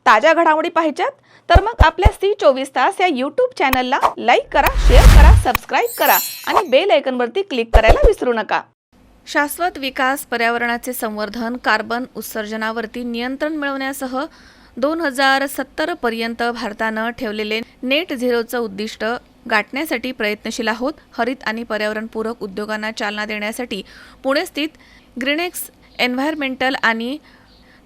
ताज्या घडामोडी पाहिजेत तर मग आपल्या C24 या यूट्यूब चॅनलला लाईक करा, शेअर करा, सबस्क्राईब करा आणि बेल आयकॉनवरती क्लिक करायला विसरू नका। शाश्वत विकास, पर्यावरणाचे संवर्धन, कार्बन उत्सर्जनावरती नियंत्रण मिळवण्यासह 2070 पर्यंत भारतानं ठेवलेले नेट झिरोचं उद्दिष्ट गाठण्यासाठी प्रयत्नशील आहोत। हरित आणि पर्यावरणपूरक उद्योगांना चालना देण्यासाठी पुणे स्थित ग्रीनेक्स एन्व्हायरमेंटल आणि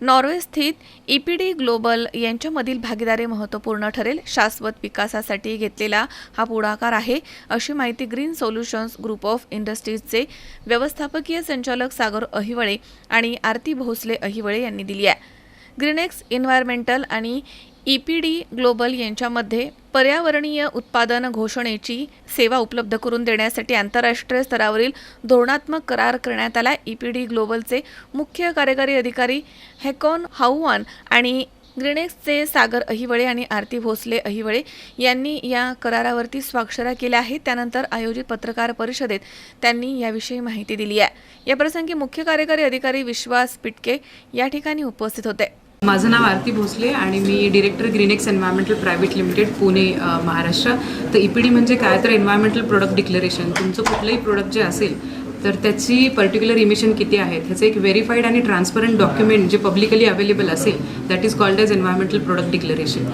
नॉर्वे स्थित EPD ग्लोबल यांच्यामधील भागीदारी महत्त्वपूर्ण ठरेल। शाश्वत विकासासाठी घेतलेला हा पुढाकार आहे, अशी माहिती ग्रीन सोल्युशन्स ग्रुप ऑफ इंडस्ट्रीजचे व्यवस्थापकीय संचालक सागर अहिवळे आणि आरती भोसले अहिवळे यांनी दिली आहे। ग्रीनेक्स एन्व्हायरमेंटल आणि EPD ग्लोबल यांच्यामध्ये पर्यावरणीय उत्पादन घोषणेची सेवा उपलब्ध करून देण्यासाठी आंतरराष्ट्रीय स्तरावरील धोरणात्मक करार करण्यात आला। EPD ग्लोबलचे मुख्य कार्यकारी अधिकारी हेकॉन हाऊआन आणि ग्रीनेक्सचे सागर अहिवळे आणि आरती भोसले अहिवळे यांनी या करारावरती स्वाक्षऱ्या केल्या आहेत। त्यानंतर आयोजित पत्रकार परिषदेत त्यांनी याविषयी माहिती दिली आहे। या प्रसंगी मुख्य कार्यकारी अधिकारी विश्वास पिटके या ठिकाणी उपस्थित होते। माझं नाव आरती भोसले आणि मी director Greenex environmental private limited Pune Maharashtra. तर EPD म्हणजे काय तर एन्व्हायरमेंटल प्रोडक्ट डिक्लेरेशन। तुमचं कुठलंही प्रोडक्ट जे असेल तर त्याची पर्टिक्युलर इमिशन किती आहेत ह्याचं एक व्हेरीफाईड आणि ट्रान्सपरंट डॉक्युमेंट जे पब्लिकली अवेलेबल असेल that is called as environmental product declaration.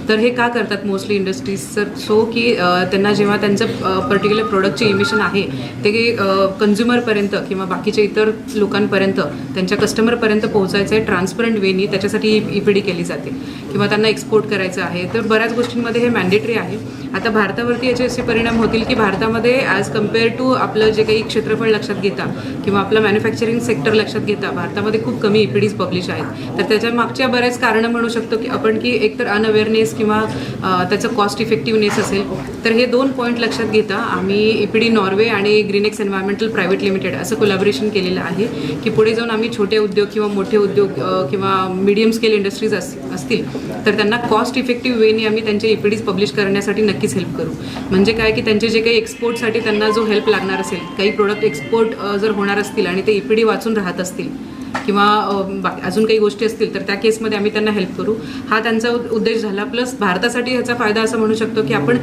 तर हे का करतात मोस्टली इंडस्ट्रीज सो की त्यांना जेव्हा त्यांचं पर्टिक्युलर प्रोडक्टचे इमिशन आहे ते कन्झ्युमरपर्यंत किंवा बाकीच्या इतर लोकांपर्यंत त्यांच्या कस्टमरपर्यंत पोहोचायचं आहे ट्रान्सपरंट वेनी, त्याच्यासाठी EPD केली जाते। किंवा त्यांना एक्सपोर्ट करायचं आहे तर बऱ्याच गोष्टींमध्ये हे मॅन्डेटरी आहे। आता भारतावरती याचे असे परिणाम होतील की भारतामध्ये ॲज कम्पेअर टू आपलं जे काही क्षेत्रफळ लक्षात घेता किंवा आपलं मॅन्युफॅक्चरिंग सेक्टर लक्षात घेता भारतामध्ये खूप कमी EPDs पब्लिश आहेत। तर त्याच्या मागच्या बऱ्याच कारणं म्हणू शकतो की आपण की एकतर अनअवेअरनेस किंवा त्याचं कॉस्ट इफेक्टिव्हनेस असेल। तर हे 2 पॉईंट लक्षात घेता आम्ही EPD नॉर्वे आणि ग्रीनेक्स एन्व्हायरमेंटल प्रायव्हेट लिमिटेड असं कोलॅबोरेशन केलेलं आहे की पुढे जाऊन आम्ही छोटे उद्योग किंवा मोठे उद्योग किंवा मीडियम स्केल इंडस्ट्रीज असतील तर त्यांना कॉस्ट इफेक्टिव्ह वेनी आम्ही त्यांचे EPDs पब्लिश करण्यासाठी नक्कीच हेल्प करू। म्हणजे काय की त्यांचे जे काही एक्सपोर्टसाठी त्यांना जो हेल्प लागणार असेल, काही प्रोडक्ट एक्सपोर्ट जर होणार असतील आणि ते EPD वाचून राहत असतील किंवा अजून काही गोष्टी असतील तर त्या केसमध्ये आम्ही त्यांना हेल्प करू। हा त्यांचा उद्देश झाला। प्लस भारतासाठी ह्याचा फायदा असं म्हणू शकतो की आपण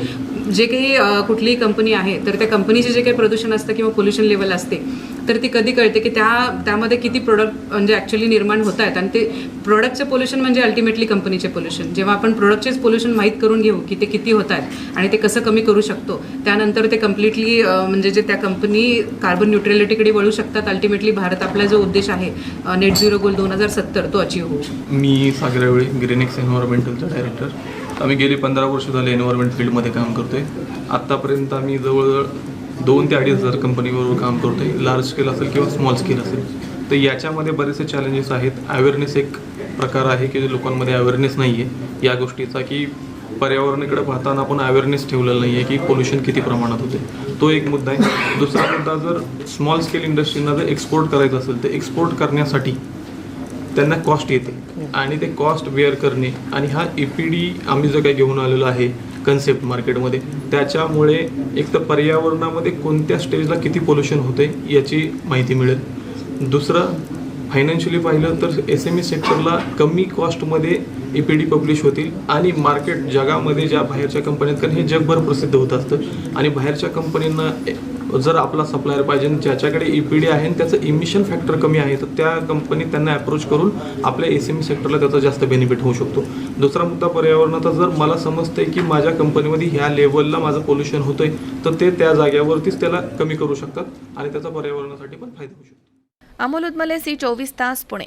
जे काही कुठलीही कंपनी आहे तर त्या कंपनीचे जे काही प्रदूषण असतं किंवा पोल्युशन लेवल असते तर ती कधी कळते की त्यामध्ये किती प्रोडक्ट म्हणजे ॲक्च्युली निर्माण होत आहेत आणि ते प्रोडक्टचं पोल्युशन म्हणजे अल्टिमेटली कंपनीचे पोल्युशन। जेव्हा आपण प्रोडक्टचेच पोल्युशन माहीत करून घेऊ की ते किती होत आहेत आणि ते कसं कमी करू शकतो त्यानंतर ते कम्प्लिटली म्हणजे जे त्या कंपनी कार्बन न्यूट्रॅलिटीकडे वळू शकतात। अल्टिमेटली भारत आपला जो उद्देश आहे नेट झिरो गोल 2070 तो अचीव होऊ शकतो। मी सागर अहिवळे, ग्रीनेक्स एन्व्हायरमेंटलचा डायरेक्टर। आम्ही गेली 15 वर्ष झाले एन्व्हायरमेंट फील्डमध्ये काम करतोय। आत्तापर्यंत आम्ही जवळजवळ 2 ते 2,500 कंपनीबरोबर काम करतोय, लार्ज स्केल असेल किंवा स्मॉल स्केल असेल। तर याच्यामध्ये बरेचसे चॅलेंजेस आहेत। अवेअरनेस एक प्रकार आहे की लोकांमध्ये अवेअरनेस नाही आहे या गोष्टीचा की पर्यावरणाकडे पाहताना आपण अवेअरनेस ठेवलेलं नाही आहे की पोल्युशन किती प्रमाणात होते, तो एक मुद्दा आहे। दुसरा मुद्दा, जर स्मॉल स्केल इंडस्ट्रीना जर एक्सपोर्ट करायचं असेल तर एक्सपोर्ट करण्यासाठी त्यांना कॉस्ट येते आणि ते कॉस्ट बेअर करणे आणि हा EPD आम्ही जो काही घेऊन आलेलो आहे कन्सेप्ट मार्केटमध्ये त्याच्यामुळे एक तर पर्यावरणामध्ये कोणत्या स्टेजला किती पोल्युशन होते याची माहिती मिळेल। दुसरं, फायनान्शियली पाहिलं तर SME सेक्टरला कमी कॉस्टमध्ये EPD पब्लिश होतील आणि मार्केट जगामध्ये ज्या बाहेरच्या कंपन्यात, कारण हे जगभर प्रसिद्ध होत असतं आणि बाहेरच्या कंपनींना जर आपला सप्लायर पाहिजे ज्याच्याकडे EPD आहे आणि त्याचं इमिशन फॅक्टर कमी आहे तर त्या कंपनीत त्यांना अप्रोच करून आपल्या SME सेक्टरला त्याचा जास्त बेनिफिट होऊ शकतो। दुसरा मुद्दा पर्यावरणाचा, जर मला समजतंय की माझ्या कंपनीमध्ये ह्या लेवलला माझं पोल्युशन होतंय तर ते त्या जाग्यावरतीच त्याला कमी करू शकतात आणि त्याचा पर्यावरणासाठी पण फायदा होऊ शकतो। अमोल उदमले, C24 पुणे।